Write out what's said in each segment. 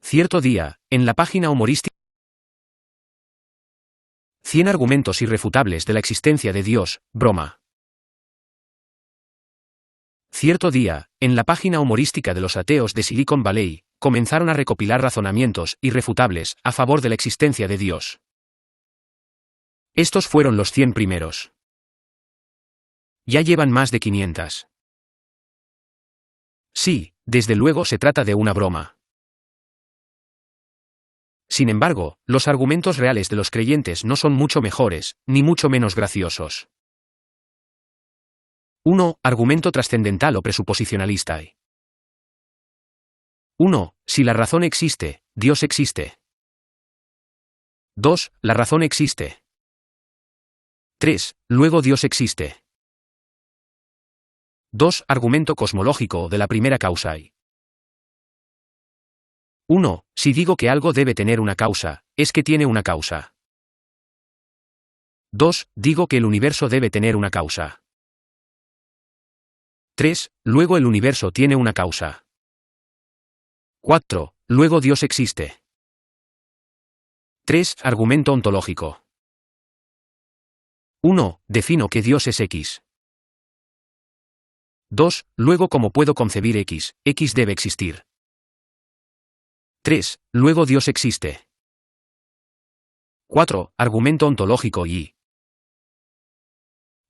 Cierto día, en la página humorística 100 argumentos irrefutables de la existencia de Dios, broma. Cierto día, en la página humorística de los ateos de Silicon Valley, comenzaron a recopilar razonamientos irrefutables a favor de la existencia de Dios. Estos fueron los 100 primeros. Ya llevan más de 500. Sí, desde luego se trata de una broma. Sin embargo, los argumentos reales de los creyentes no son mucho mejores, ni mucho menos graciosos. 1. Argumento trascendental o presuposicionalista. 1. Si la razón existe, Dios existe. 2. La razón existe. 3. Luego Dios existe. 2. Argumento cosmológico de la primera causa. 1. Si digo que algo debe tener una causa, es que tiene una causa. 2. Digo que el universo debe tener una causa. 3. Luego el universo tiene una causa. 4. Luego Dios existe. 3. Argumento ontológico. 1. Defino que Dios es X. 2. Luego ¿cómo puedo concebir X? X debe existir. 3. Luego Dios existe. 4. Argumento ontológico y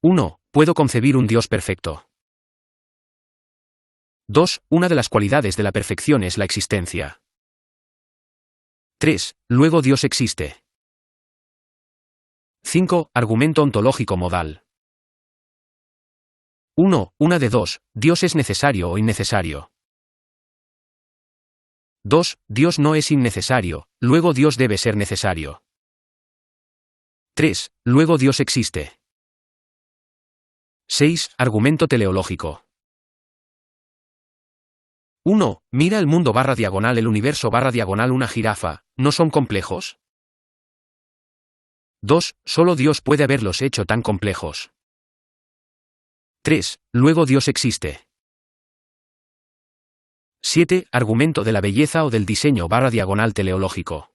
1. Puedo concebir un Dios perfecto. 2. Una de las cualidades de la perfección es la existencia. 3. Luego Dios existe. 5. Argumento ontológico modal. 1. Una de dos, Dios es necesario o innecesario. 2. Dios no es innecesario, luego Dios debe ser necesario. 3. Luego Dios existe. 6. Argumento teleológico. 1. Mira el mundo /diagonal el universo /diagonal una jirafa, ¿no son complejos? 2. Solo Dios puede haberlos hecho tan complejos. 3. Luego Dios existe. 7. Argumento de la belleza o del diseño /diagonal teleológico.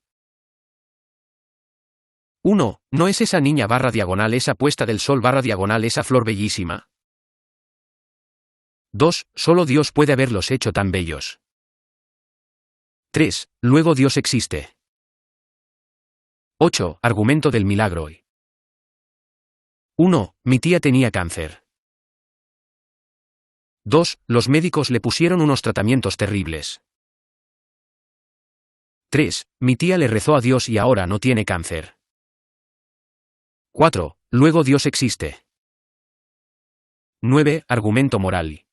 1. ¿No es esa niña /diagonal esa puesta del sol /diagonal esa flor bellísima? 2. Solo Dios puede haberlos hecho tan bellos. 3. Luego Dios existe. 8. Argumento del milagro. 1. Mi tía tenía cáncer. 2. Los médicos le pusieron unos tratamientos terribles. 3. Mi tía le rezó a Dios y ahora no tiene cáncer. 4. Luego Dios existe. 9. Argumento moral.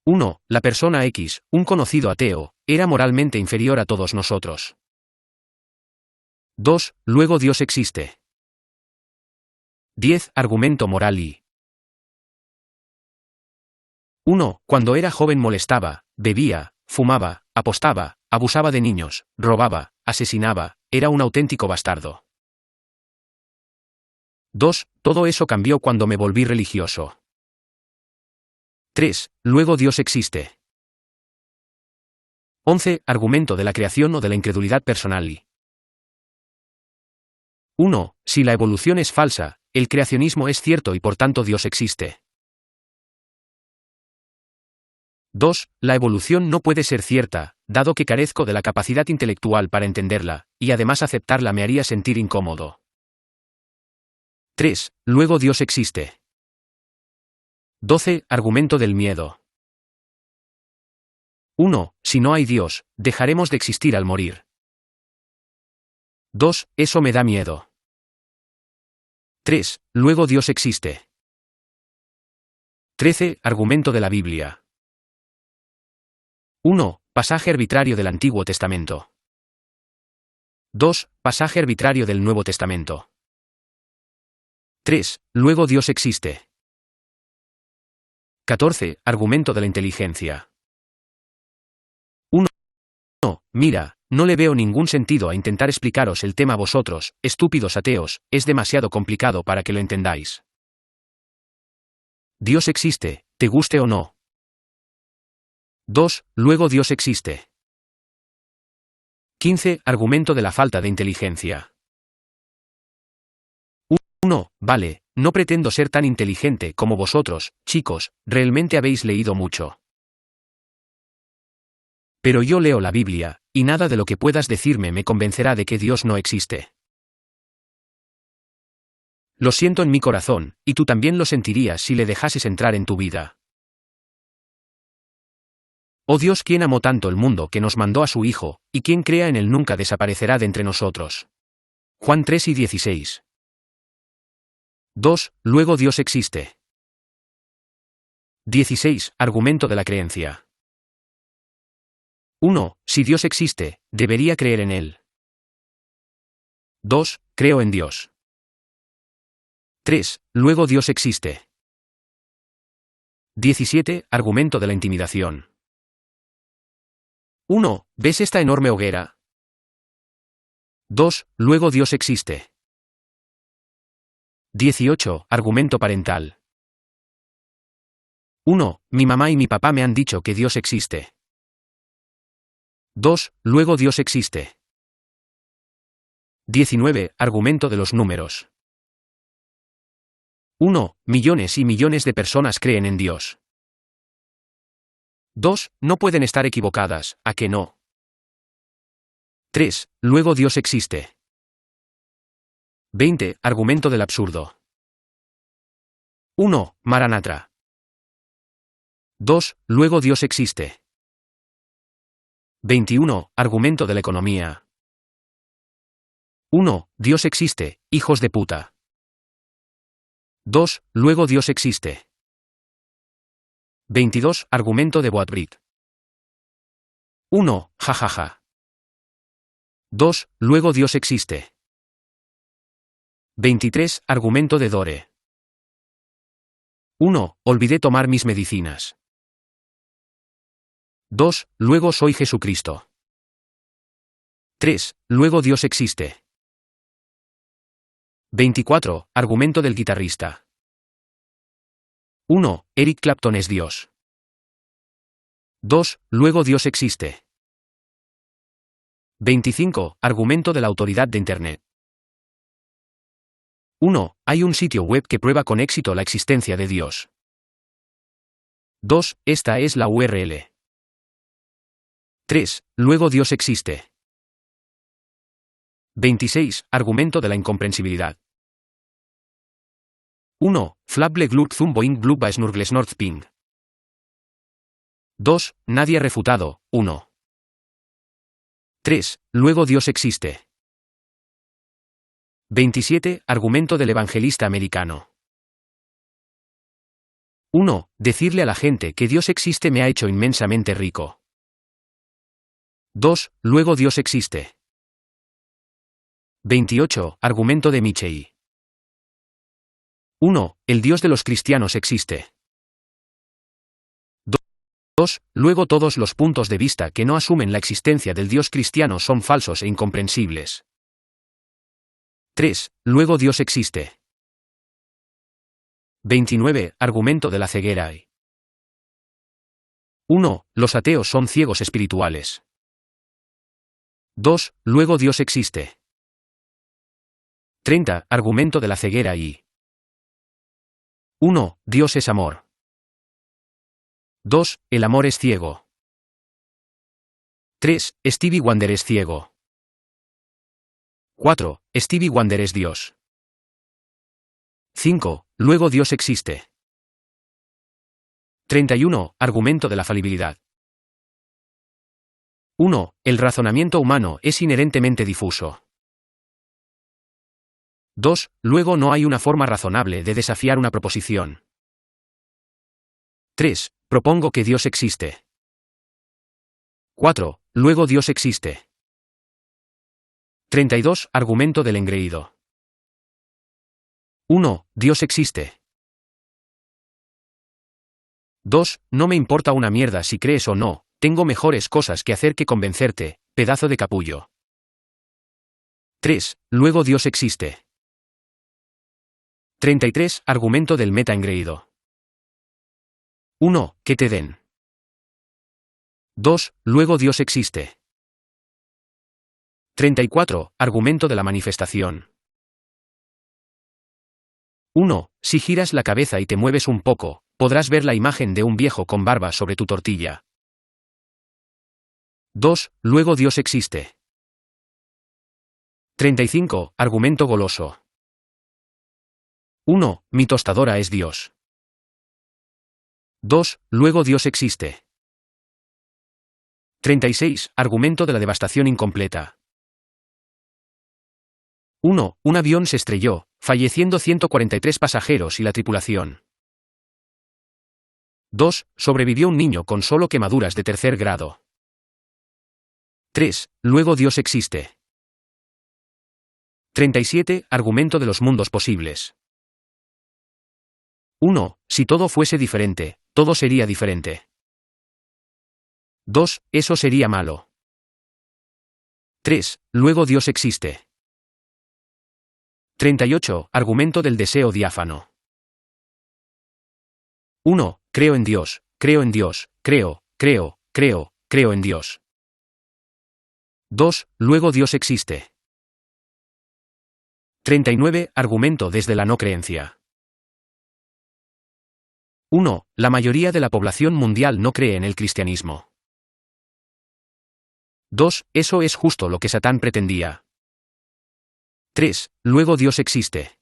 1. La persona X, un conocido ateo, era moralmente inferior a todos nosotros. 2. Luego Dios existe. 10. Argumento moral y 1. Cuando era joven molestaba, bebía, fumaba, apostaba, abusaba de niños, robaba, asesinaba, era un auténtico bastardo. 2. Todo eso cambió cuando me volví religioso. 3. Luego Dios existe. 11. Argumento de la creación o de la incredulidad personal. 1. Si la evolución es falsa, el creacionismo es cierto y por tanto Dios existe. 2. La evolución no puede ser cierta, dado que carezco de la capacidad intelectual para entenderla, y además aceptarla me haría sentir incómodo. 3. Luego Dios existe. 12. Argumento del miedo. 1. Si no hay Dios, dejaremos de existir al morir. 2. Eso me da miedo. 3. Luego Dios existe. 13. Argumento de la Biblia. 1. Pasaje arbitrario del Antiguo Testamento. 2. Pasaje arbitrario del Nuevo Testamento. 3. Luego Dios existe. 14. Argumento de la inteligencia. 1. Mira, no le veo ningún sentido a intentar explicaros el tema a vosotros, estúpidos ateos, es demasiado complicado para que lo entendáis. Dios existe, te guste o no. 2. Luego Dios existe. 15. Argumento de la falta de inteligencia. 1. Vale, no pretendo ser tan inteligente como vosotros, chicos, realmente habéis leído mucho. Pero yo leo la Biblia, y nada de lo que puedas decirme me convencerá de que Dios no existe. Lo siento en mi corazón, y tú también lo sentirías si le dejases entrar en tu vida. Oh Dios, quien amó tanto el mundo que nos mandó a su Hijo, y quien crea en él nunca desaparecerá de entre nosotros. Juan 3:16. 2. Luego Dios existe. 16. Argumento de la creencia. 1. Si Dios existe, debería creer en él. 2. Creo en Dios. 3. Luego Dios existe. 17. Argumento de la intimidación. 1. ¿Ves esta enorme hoguera? 2. Luego Dios existe. 18. Argumento parental. 1. Mi mamá y mi papá me han dicho que Dios existe. 2. Luego Dios existe. 19. Argumento de los números. 1. Millones y millones de personas creen en Dios. 2. No pueden estar equivocadas, ¿a que no? 3. Luego Dios existe. 20. Argumento del absurdo. 1. Maranatha. 2. Luego Dios existe. 21. Argumento de la economía. 1. Dios existe, hijos de puta. 2. Luego Dios existe. 22. Argumento de Boatbrit. 1. Jajaja. 2. Luego Dios existe. 23. Argumento de Dore. 1. Olvidé tomar mis medicinas. 2. Luego soy Jesucristo. 3. Luego Dios existe. 24. Argumento del guitarrista. 1. Eric Clapton es Dios. 2. Luego Dios existe. 25. Argumento de la autoridad de Internet. 1. Hay un sitio web que prueba con éxito la existencia de Dios. 2. Esta es la URL. 3. Luego Dios existe. 26. Argumento de la incomprensibilidad. 1. Flable Glut zum Boing Blubba Snurgles Nordping. 2. Nadie refutado, 1. 3. Luego Dios existe. 27. Argumento del evangelista americano. 1. Decirle a la gente que Dios existe me ha hecho inmensamente rico. 2. Luego Dios existe. 28. Argumento de Michei. 1. El Dios de los cristianos existe. 2. Luego todos los puntos de vista que no asumen la existencia del Dios cristiano son falsos e incomprensibles. 3. Luego Dios existe. 29. Argumento de la ceguera. 1. Los ateos son ciegos espirituales. 2. Luego Dios existe. 30. Argumento de la ceguera y 1. Dios es amor. 2. El amor es ciego. 3. Stevie Wonder es ciego. 4. Stevie Wonder es Dios. 5. Luego Dios existe. 31. Argumento de la falibilidad. 1. El razonamiento humano es inherentemente difuso. 2. Luego no hay una forma razonable de desafiar una proposición. 3. Propongo que Dios existe. 4. Luego Dios existe. 32. Argumento del engreído. 1. Dios existe. 2. No me importa una mierda si crees o no, tengo mejores cosas que hacer que convencerte, pedazo de capullo. 3. Luego Dios existe. 33. Argumento del meta engreído. 1. Que te den. 2. Luego Dios existe. 34. Argumento de la manifestación. 1. Si giras la cabeza y te mueves un poco, podrás ver la imagen de un viejo con barba sobre tu tortilla. 2. Luego Dios existe. 35. Argumento goloso. 1. Mi tostadora es Dios. 2. Luego Dios existe. 36. Argumento de la devastación incompleta. 1. Un avión se estrelló, falleciendo 143 pasajeros y la tripulación. 2. Sobrevivió un niño con solo quemaduras de tercer grado. 3. Luego Dios existe. 37. Argumento de los mundos posibles. 1. Si todo fuese diferente, todo sería diferente. 2. Eso sería malo. 3. Luego Dios existe. 38. Argumento del deseo diáfano. 1. Creo en Dios, creo en Dios, creo en Dios. 2. Luego Dios existe. 39. Argumento desde la no creencia. 1. La mayoría de la población mundial no cree en el cristianismo. 2. Eso es justo lo que Satán pretendía. 3. Luego Dios existe.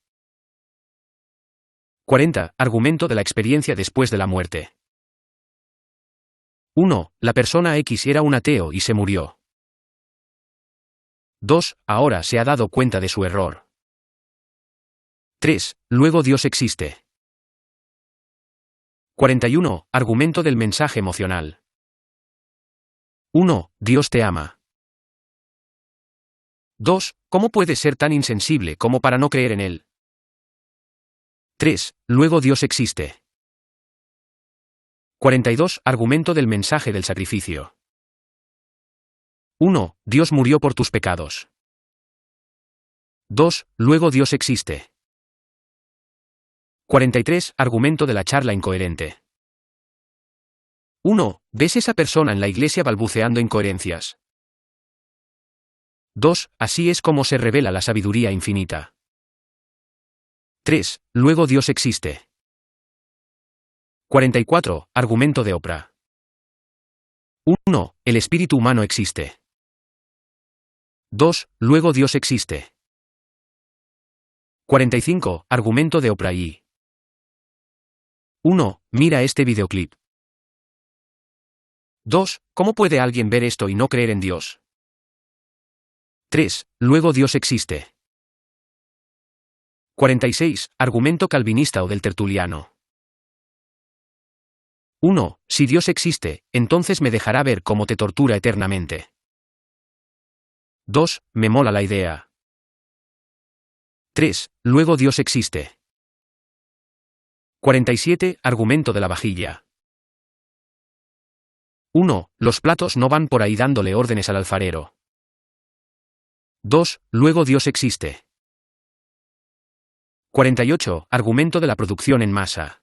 40. Argumento de la experiencia después de la muerte. 1. La persona X era un ateo y se murió. 2. Ahora se ha dado cuenta de su error. 3. Luego Dios existe. 41. Argumento del mensaje emocional. 1. Dios te ama. 2. ¿Cómo puedes ser tan insensible como para no creer en Él? 3. Luego Dios existe. 42. Argumento del mensaje del sacrificio. 1. Dios murió por tus pecados. 2. Luego Dios existe. 43. Argumento de la charla incoherente. 1. ¿Ves esa persona en la iglesia balbuceando incoherencias? 2. Así es como se revela la sabiduría infinita. 3. Luego Dios existe. 44. Argumento de Oprah. 1. El espíritu humano existe. 2. Luego Dios existe. 45. Argumento de Oprah y 1. Mira este videoclip. 2. ¿Cómo puede alguien ver esto y no creer en Dios? 3. Luego Dios existe. 46. Argumento calvinista o del tertuliano. 1. Si Dios existe, entonces me dejará ver cómo te tortura eternamente. 2. Me mola la idea. 3. Luego Dios existe. 47. Argumento de la vajilla. 1. Los platos no van por ahí dándole órdenes al alfarero. 2. Luego Dios existe. 48. Argumento de la producción en masa.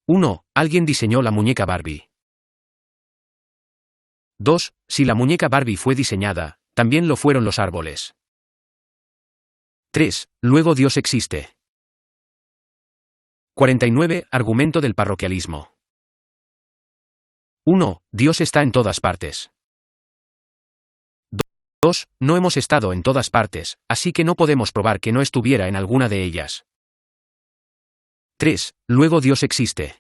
1. Alguien diseñó la muñeca Barbie. 2. Si la muñeca Barbie fue diseñada, también lo fueron los árboles. 3. Luego Dios existe. 49. Argumento del parroquialismo. 1. Dios está en todas partes. 2. No hemos estado en todas partes, así que no podemos probar que no estuviera en alguna de ellas. 3. Luego Dios existe.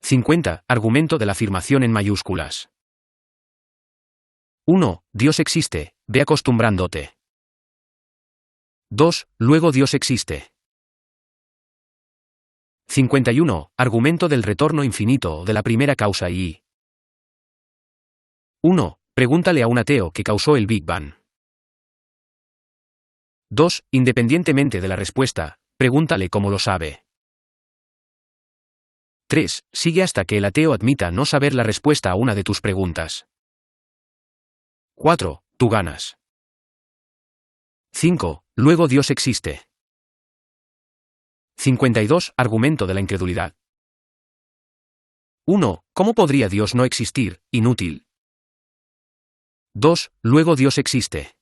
50. Argumento de la afirmación en mayúsculas. 1. Dios existe, ve acostumbrándote. 2. Luego Dios existe. 51. Argumento del retorno infinito o de la primera causa y 1. Pregúntale a un ateo qué causó el Big Bang. 2. Independientemente de la respuesta, pregúntale cómo lo sabe. 3. Sigue hasta que el ateo admita no saber la respuesta a una de tus preguntas. 4. Tú ganas. 5. Luego Dios existe. 52. Argumento de la incredulidad. 1. ¿Cómo podría Dios no existir? Inútil. 2. Luego Dios existe.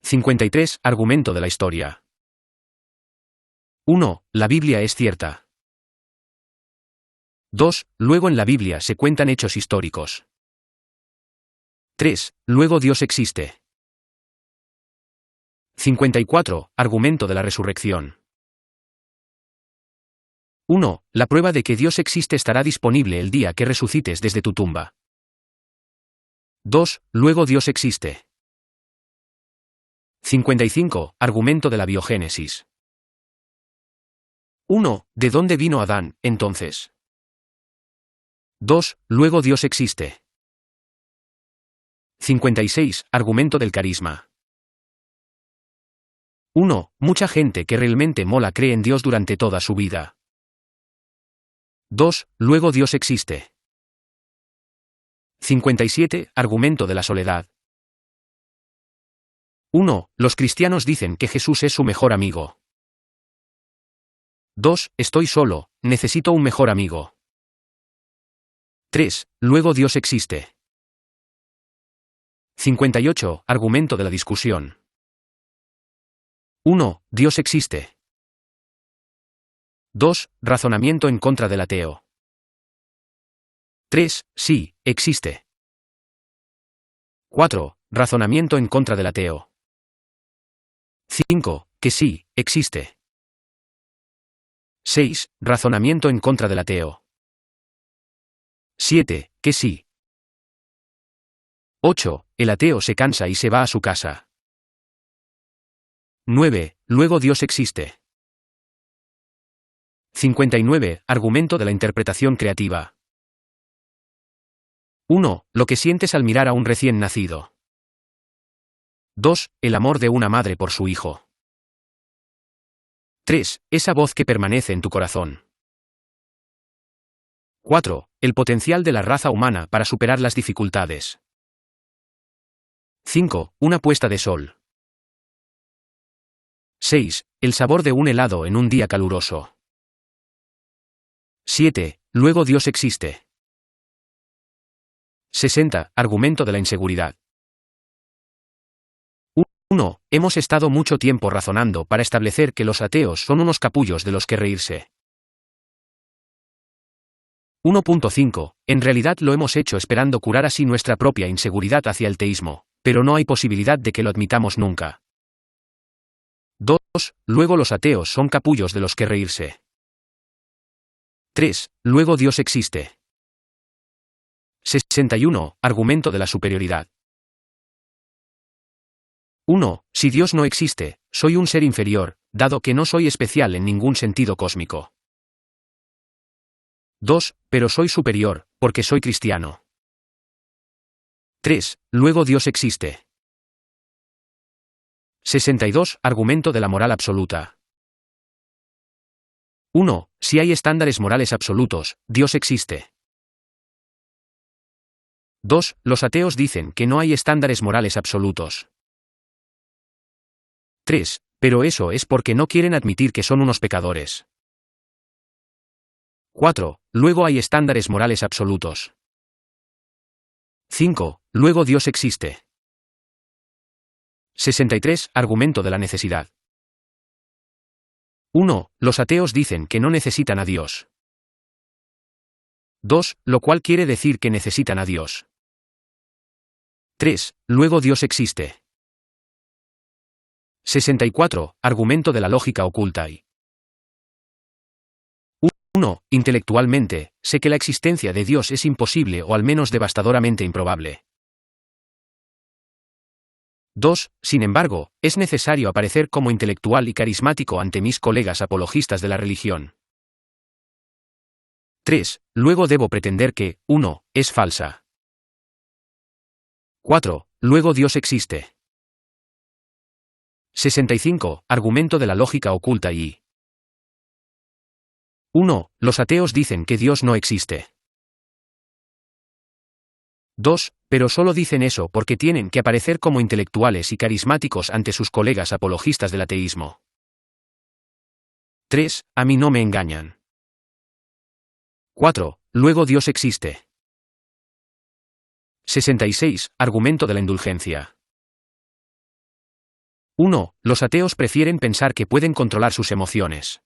53. Argumento de la historia. 1. La Biblia es cierta. 2. Luego en la Biblia se cuentan hechos históricos. 3. Luego Dios existe. 54. Argumento de la resurrección. 1. La prueba de que Dios existe estará disponible el día que resucites desde tu tumba. 2. Luego Dios existe. 55. Argumento de la biogénesis. 1. ¿De dónde vino Adán, entonces? 2. Luego Dios existe. 56. Argumento del carisma. 1. Mucha gente que realmente mola cree en Dios durante toda su vida. 2. Luego Dios existe. 57. Argumento de la soledad. 1. Los cristianos dicen que Jesús es su mejor amigo. 2. Estoy solo, necesito un mejor amigo. 3. Luego Dios existe. 58. Argumento de la discusión. 1. Dios existe. 2. Razonamiento en contra del ateo. 3. Sí, existe. 4. Razonamiento en contra del ateo. 5. Que sí, existe. 6. Razonamiento en contra del ateo. 7. Que sí. 8. El ateo se cansa y se va a su casa. 9. Luego Dios existe. 59. Argumento de la interpretación creativa. 1. Lo que sientes al mirar a un recién nacido. 2. El amor de una madre por su hijo. 3. Esa voz que permanece en tu corazón. 4. El potencial de la raza humana para superar las dificultades. 5. Una puesta de sol. 6. El sabor de un helado en un día caluroso. 7. Luego Dios existe. 60. Argumento de la inseguridad. 1. Hemos estado mucho tiempo razonando para establecer que los ateos son unos capullos de los que reírse. 1.5. En realidad lo hemos hecho esperando curar así nuestra propia inseguridad hacia el teísmo, pero no hay posibilidad de que lo admitamos nunca. 2. Luego los ateos son capullos de los que reírse. 3. Luego Dios existe. 61. Argumento de la superioridad. 1. Si Dios no existe, soy un ser inferior, dado que no soy especial en ningún sentido cósmico. 2. Pero soy superior, porque soy cristiano. 3. Luego Dios existe. 62. Argumento de la moral absoluta. 1. Si hay estándares morales absolutos, Dios existe. 2. Los ateos dicen que no hay estándares morales absolutos. 3. Pero eso es porque no quieren admitir que son unos pecadores. 4. Luego hay estándares morales absolutos. 5. Luego Dios existe. 63. Argumento de la necesidad. 1. Los ateos dicen que no necesitan a Dios. 2. Lo cual quiere decir que necesitan a Dios. 3. Luego Dios existe. 64. Argumento de la lógica oculta. 1. Intelectualmente, sé que la existencia de Dios es imposible o al menos devastadoramente improbable. 2. Sin embargo, es necesario aparecer como intelectual y carismático ante mis colegas apologistas de la religión. 3. Luego debo pretender que, 1. Es falsa. 4. Luego Dios existe. 65. Argumento de la lógica oculta y 1. Los ateos dicen que Dios no existe. 2. Pero solo dicen eso porque tienen que aparecer como intelectuales y carismáticos ante sus colegas apologistas del ateísmo. 3. A mí no me engañan. 4. luego Dios existe. 66. Argumento de la indulgencia. 1. Los ateos prefieren pensar que pueden controlar sus emociones.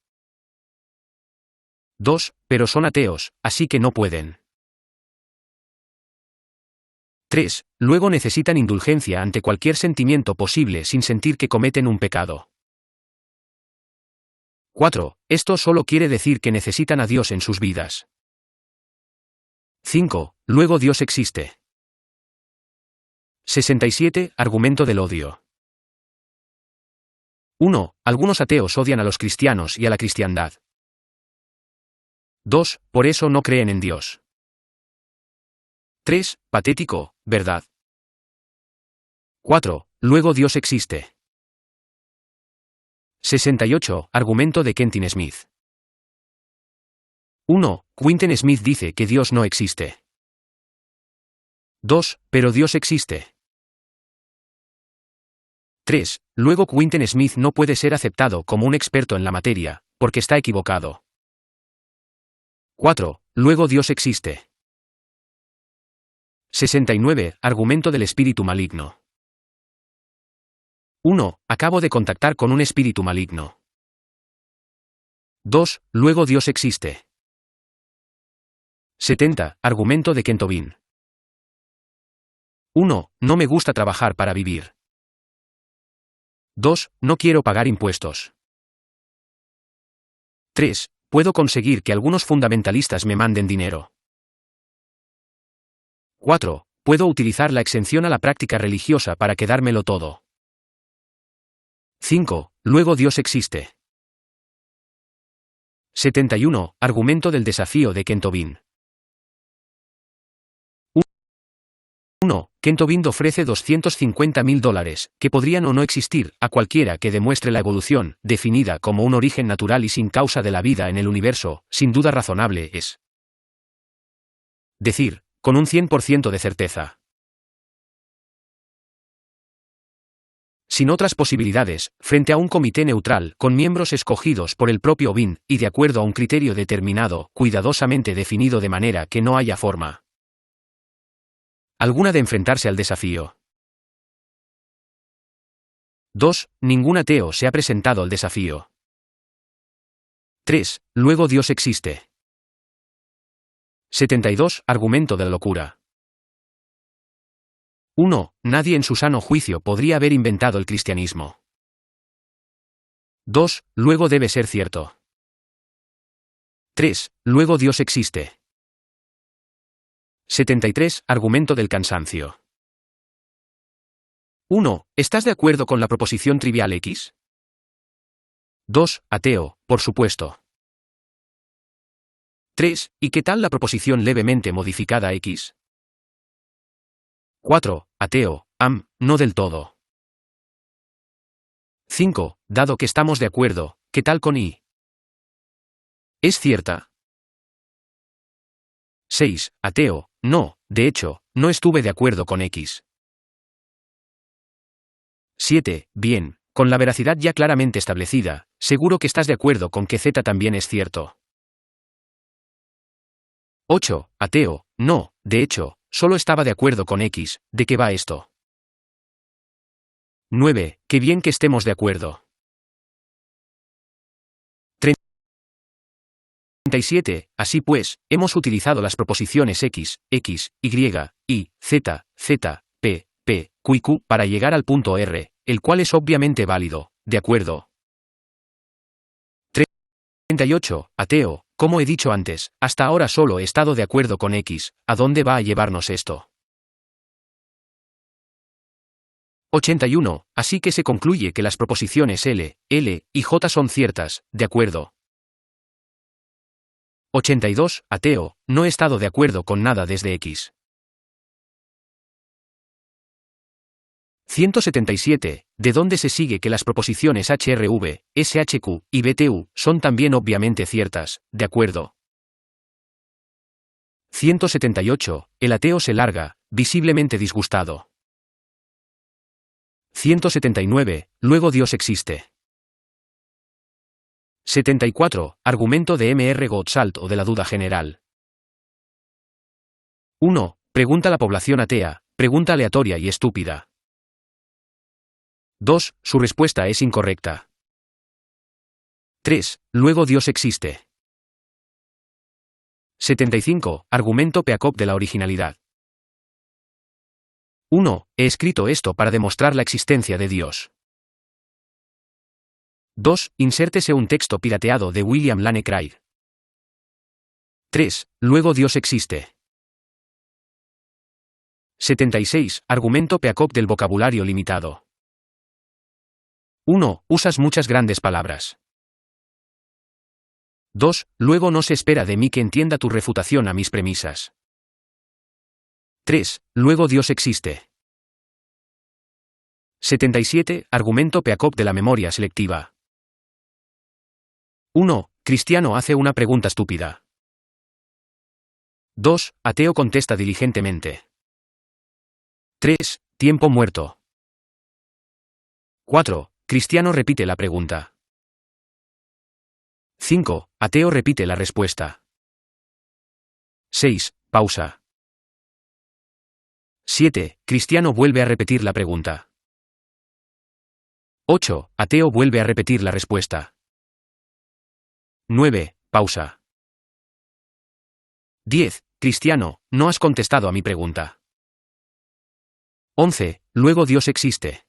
2. Pero son ateos, así que no pueden. 3. Luego necesitan indulgencia ante cualquier sentimiento posible sin sentir que cometen un pecado. 4. Esto solo quiere decir que necesitan a Dios en sus vidas. 5. Luego Dios existe. 67. Argumento del odio. 1. Algunos ateos odian a los cristianos y a la cristiandad. 2. Por eso no creen en Dios. 3. Patético, ¿verdad? 4. Luego Dios existe. 68. Argumento de Quentin Smith. 1. Quentin Smith dice que Dios no existe. 2. Pero Dios existe. 3. Luego Quentin Smith no puede ser aceptado como un experto en la materia, porque está equivocado. 4. Luego Dios existe. 69. Argumento del espíritu maligno. 1. Acabo de contactar con un espíritu maligno. 2. Luego Dios existe. 70. Argumento de Ken Tobin. 1. No me gusta trabajar para vivir. 2. No quiero pagar impuestos. 3. Puedo conseguir que algunos fundamentalistas me manden dinero. 4. Puedo utilizar la exención a la práctica religiosa para quedármelo todo. 5. Luego Dios existe. 71. Argumento del desafío de Ken Tobin. 1. Ken Tobin ofrece $250.000, que podrían o no existir, a cualquiera que demuestre la evolución, definida como un origen natural y sin causa de la vida en el universo, sin duda razonable es decir, con un 100% de certeza. Sin otras posibilidades, frente a un comité neutral, con miembros escogidos por el propio Bin, y de acuerdo a un criterio determinado, cuidadosamente definido de manera que no haya forma alguna de enfrentarse al desafío. 2. Ningún ateo se ha presentado al desafío. 3. Luego Dios existe. 72. Argumento de la locura. 1. Nadie en su sano juicio podría haber inventado el cristianismo. 2. Luego debe ser cierto. 3. Luego Dios existe. 73. Argumento del cansancio. 1. ¿Estás de acuerdo con la proposición trivial X? 2. Ateo, por supuesto. 3. ¿Y qué tal la proposición levemente modificada X? 4. Ateo, no del todo. 5. Dado que estamos de acuerdo, ¿qué tal con Y? ¿Es cierta? 6. Ateo, no, de hecho, no estuve de acuerdo con X. 7. Bien, con la veracidad ya claramente establecida, seguro que estás de acuerdo con que Z también es cierto. 8. Ateo, no, de hecho, solo estaba de acuerdo con X, ¿de qué va esto? 9. Qué bien que estemos de acuerdo. 37. Así pues, hemos utilizado las proposiciones X, X, Y, Z, Z, P, P, Q y Q para llegar al punto R, el cual es obviamente válido, ¿de acuerdo? 38. Ateo, como he dicho antes, hasta ahora solo he estado de acuerdo con X, ¿a dónde va a llevarnos esto? 81. Así que se concluye que las proposiciones L, L y J son ciertas, ¿de acuerdo? 82. Ateo, no he estado de acuerdo con nada desde X. 177. ¿De dónde se sigue que las proposiciones HRV, SHQ y BTU son también obviamente ciertas, de acuerdo? 178. El ateo se larga, visiblemente disgustado. 179. Luego Dios existe. 74. Argumento de M.R. Gottsalt o de la duda general. 1. Pregunta la población atea, pregunta aleatoria y estúpida. 2. Su respuesta es incorrecta. 3. Luego Dios existe. 75. Argumento Peacock de la originalidad. 1. He escrito esto para demostrar la existencia de Dios. 2. Insértese un texto pirateado de William Lane Craig. 3. Luego Dios existe. 76. Argumento Peacock del vocabulario limitado. 1. Usas muchas grandes palabras. 2. Luego no se espera de mí que entienda tu refutación a mis premisas. 3. Luego Dios existe. 77. Argumento Peacock de la memoria selectiva. 1. Cristiano hace una pregunta estúpida. 2. Ateo contesta diligentemente. 3. Tiempo muerto. 4. Cristiano repite la pregunta. 5. Ateo repite la respuesta. 6. Pausa. 7. Cristiano vuelve a repetir la pregunta. 8. Ateo vuelve a repetir la respuesta. 9. Pausa. 10. Cristiano, no has contestado a mi pregunta. 11. Luego Dios existe.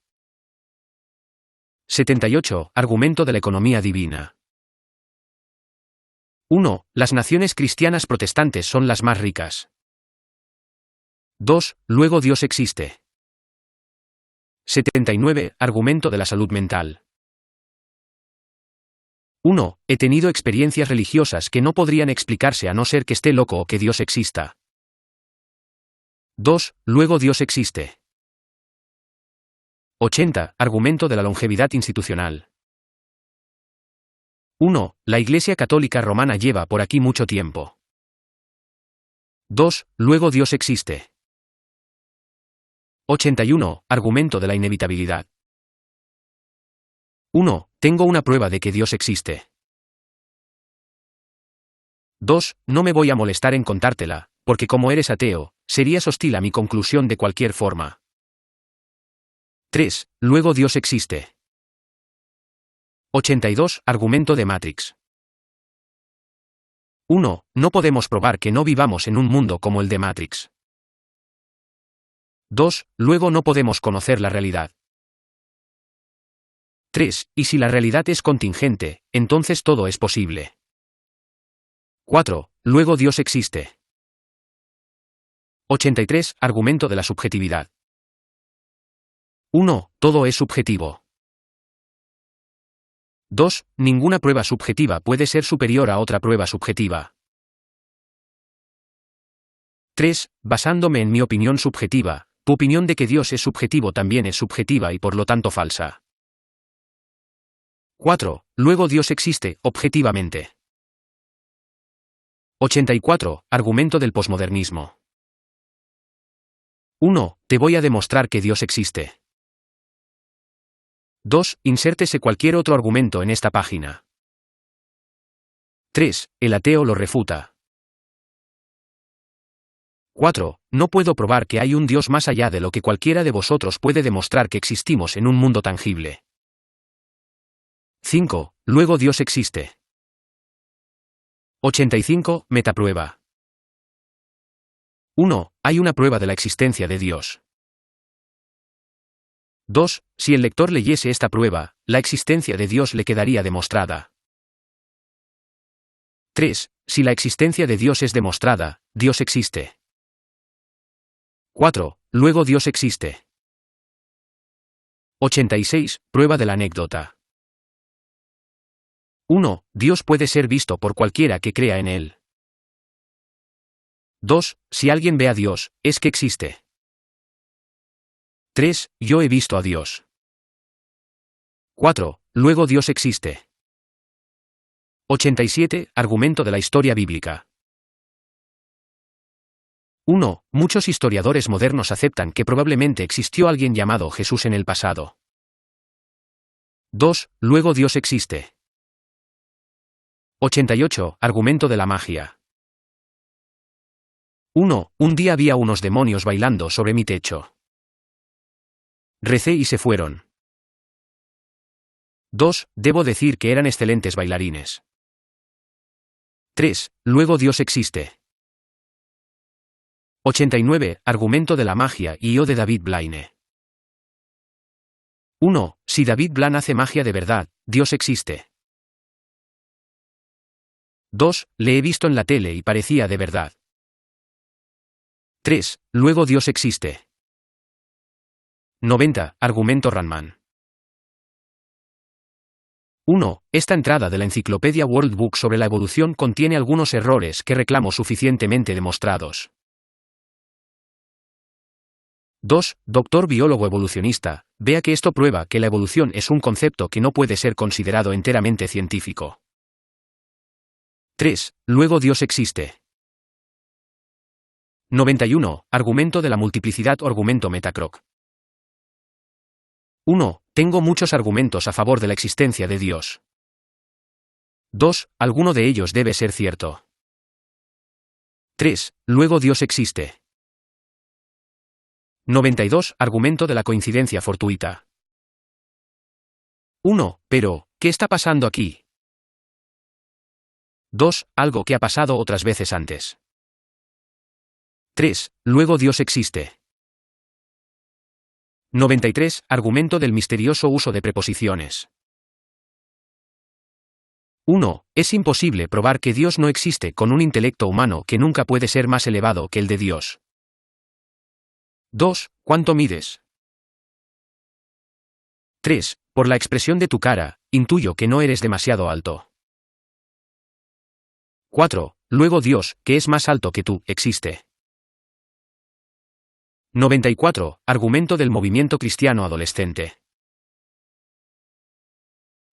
78. Argumento de la economía divina. 1. Las naciones cristianas protestantes son las más ricas. 2. Luego Dios existe. 79. Argumento de la salud mental. 1. He tenido experiencias religiosas que no podrían explicarse a no ser que esté loco o que Dios exista. 2. Luego Dios existe. 80. Argumento de la longevidad institucional. 1. La Iglesia Católica Romana lleva por aquí mucho tiempo. 2. Luego Dios existe. 81. Argumento de la inevitabilidad. 1. Tengo una prueba de que Dios existe. 2. No me voy a molestar en contártela, porque como eres ateo, serías hostil a mi conclusión de cualquier forma. 3. Luego Dios existe. 82. Argumento de Matrix. 1. No podemos probar que no vivamos en un mundo como el de Matrix. 2. Luego no podemos conocer la realidad. 3. Y si la realidad es contingente, entonces todo es posible. 4. Luego Dios existe. 83. Argumento de la subjetividad. 1. Todo es subjetivo. 2. Ninguna prueba subjetiva puede ser superior a otra prueba subjetiva. 3. Basándome en mi opinión subjetiva, tu opinión de que Dios es subjetivo también es subjetiva y por lo tanto falsa. 4. Luego Dios existe, objetivamente. 84. Argumento del posmodernismo. 1. Te voy a demostrar que Dios existe. 2. Insértese cualquier otro argumento en esta página. 3. El ateo lo refuta. 4. No puedo probar que hay un Dios más allá de lo que cualquiera de vosotros puede demostrar que existimos en un mundo tangible. 5. Luego Dios existe. 85. Metaprueba. 1. Hay una prueba de la existencia de Dios. 2. Si el lector leyese esta prueba, la existencia de Dios le quedaría demostrada. 3. Si la existencia de Dios es demostrada, Dios existe. 4. Luego Dios existe. 86. Prueba de la anécdota. 1. Dios puede ser visto por cualquiera que crea en él. 2. Si alguien ve a Dios, es que existe. 3. Yo he visto a Dios. 4. Luego Dios existe. 87. Argumento de la historia bíblica. 1. Muchos historiadores modernos aceptan que probablemente existió alguien llamado Jesús en el pasado. 2. Luego Dios existe. 88. Argumento de la magia. 1. Un día había unos demonios bailando sobre mi techo. Recé y se fueron. 2. Debo decir que eran excelentes bailarines. 3. Luego Dios existe. 89. Argumento de la magia y yo de David Blaine. 1. Si David Blaine hace magia de verdad, Dios existe. 2. Le he visto en la tele y parecía de verdad. 3. Luego Dios existe. 90. Argumento Ranman. 1. Esta entrada de la enciclopedia World Book sobre la evolución contiene algunos errores que reclamo suficientemente demostrados. 2. Doctor biólogo evolucionista, vea que esto prueba que la evolución es un concepto que no puede ser considerado enteramente científico. 3. Luego Dios existe. 91. Argumento de la multiplicidad o argumento Metacroc. 1. Tengo muchos argumentos a favor de la existencia de Dios. 2. Alguno de ellos debe ser cierto. 3. Luego Dios existe. 92. Argumento de la coincidencia fortuita. 1. Pero, ¿qué está pasando aquí? 2. Algo que ha pasado otras veces antes. 3. Luego Dios existe. 93. Argumento del misterioso uso de preposiciones. 1. Es imposible probar que Dios no existe con un intelecto humano que nunca puede ser más elevado que el de Dios. 2. ¿Cuánto mides? 3. Por la expresión de tu cara, intuyo que no eres demasiado alto. 4. Luego Dios, que es más alto que tú, existe. 94. Argumento del movimiento cristiano adolescente.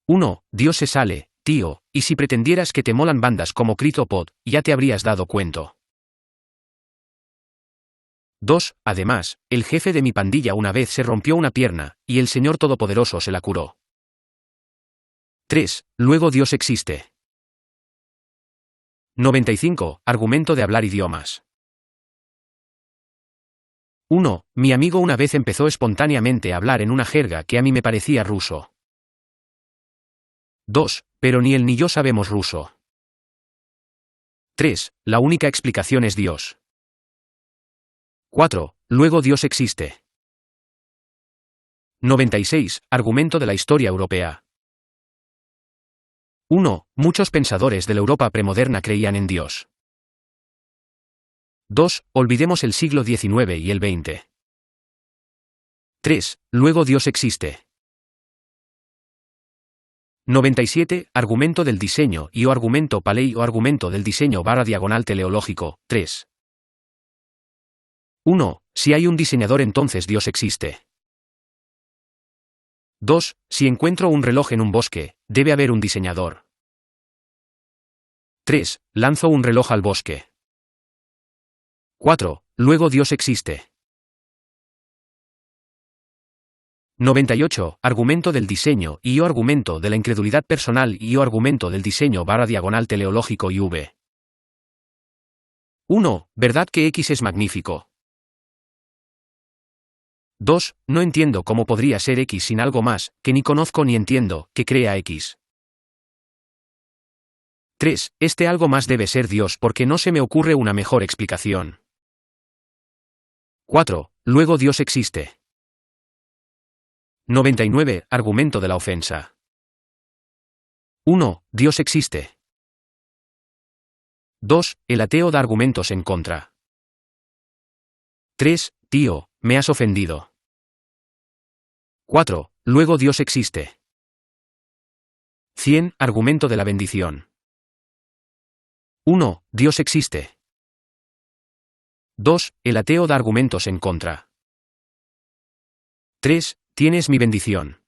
1. Dios se sale, tío, y si pretendieras que te molan bandas como Critopod, ya te habrías dado cuenta. 2. Además, el jefe de mi pandilla una vez se rompió una pierna, y el Señor Todopoderoso se la curó. 3. Luego Dios existe. 95. Argumento de hablar idiomas. 1. Mi amigo una vez empezó espontáneamente a hablar en una jerga que a mí me parecía ruso. 2. Pero ni él ni yo sabemos ruso. 3. La única explicación es Dios. 4. Luego Dios existe. 96. Argumento de la historia europea. 1. Muchos pensadores de la Europa premoderna creían en Dios. 2. Olvidemos el siglo XIX y el XX. 3. Luego Dios existe. 97. Argumento del diseño y o argumento Paley o argumento del diseño /diagonal teleológico. 3. 1. Si hay un diseñador entonces Dios existe. 2. Si encuentro un reloj en un bosque, debe haber un diseñador. 3. Lanzo un reloj al bosque. 4. Luego Dios existe. 98. Argumento del diseño y o argumento de la incredulidad personal y o argumento del diseño /diagonal teleológico y v. 1. ¿Verdad que X es magnífico? 2. No entiendo cómo podría ser X sin algo más, que ni conozco ni entiendo, que crea X. 3. Este algo más debe ser Dios porque no se me ocurre una mejor explicación. 4. Luego Dios existe. 99. Argumento de la ofensa. 1. Dios existe. 2. El ateo da argumentos en contra. 3. Tío, me has ofendido. 4. Luego Dios existe. 100. Argumento de la bendición. 1. Dios existe. 2. El ateo da argumentos en contra. 3. Tienes mi bendición.